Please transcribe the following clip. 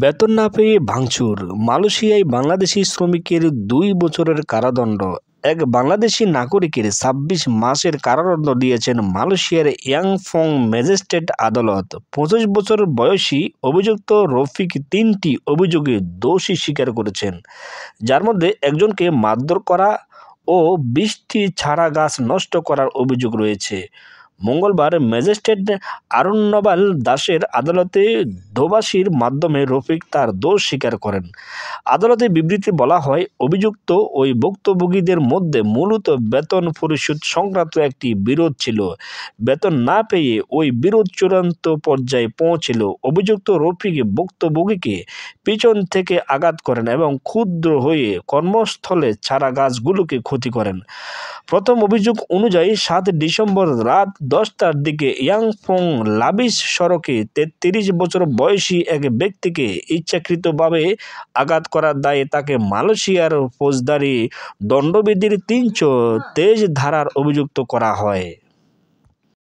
বেতন না পেয়ে ভাঙচুর, মালয়েশিয়ায় বাংলাদেশি শ্রমিকের ২ বছরের কারাদণ্ড। এক বাংলাদেশি নাগরিকের ২৬ মাসের কারাদণ্ড দিয়েছেন মালয়েশিয়ার ইয়াংফং ম্যাজিস্ট্রেট আদালত। ২৫ বছর বয়সী অভিযুক্ত রফিক ৩টি অভিযোগে দোষী স্বীকার করেছেন, যার মধ্যে একজনকে মারধর করা ও ২০টি চারা গাছ নষ্ট করার অভিযোগ রয়েছে। মঙ্গলবার ম্যাজিস্ট্রেট আরুন্নবাল দাসের আদালতে দোভাষীর মাধ্যমে রফিক তার দোষ স্বীকার করেন। আদালতে বিবৃতি বলা হয়, অভিযুক্ত ওই ভুক্তভোগীদের মধ্যে মূলত বেতন পরিশোধ সংক্রান্ত একটি বিরোধ ছিল। বেতন না পেয়ে ওই বিরোধ চূড়ান্ত পর্যায়ে পৌঁছিল। অভিযুক্ত রফিক ভুক্তভোগীকে পিছন থেকে আঘাত করেন এবং ক্ষুব্ধ হয়ে কর্মস্থলে চারা গাছগুলোকে ক্ষতি করেন। প্রথম অভিযোগ অনুযায়ী ৭ ডিসেম্বর রাত ১০টার দিকে ইয়াংফং লাবিস সড়কে ৩৩ বছর বয়সী এক ব্যক্তিকে ইচ্ছাকৃতভাবে আঘাত করার দায়ে তাকে মালয়েশিয়ার ফৌজদারি দণ্ডবিধির ৩২৩ ধারার অভিযুক্ত করা হয়।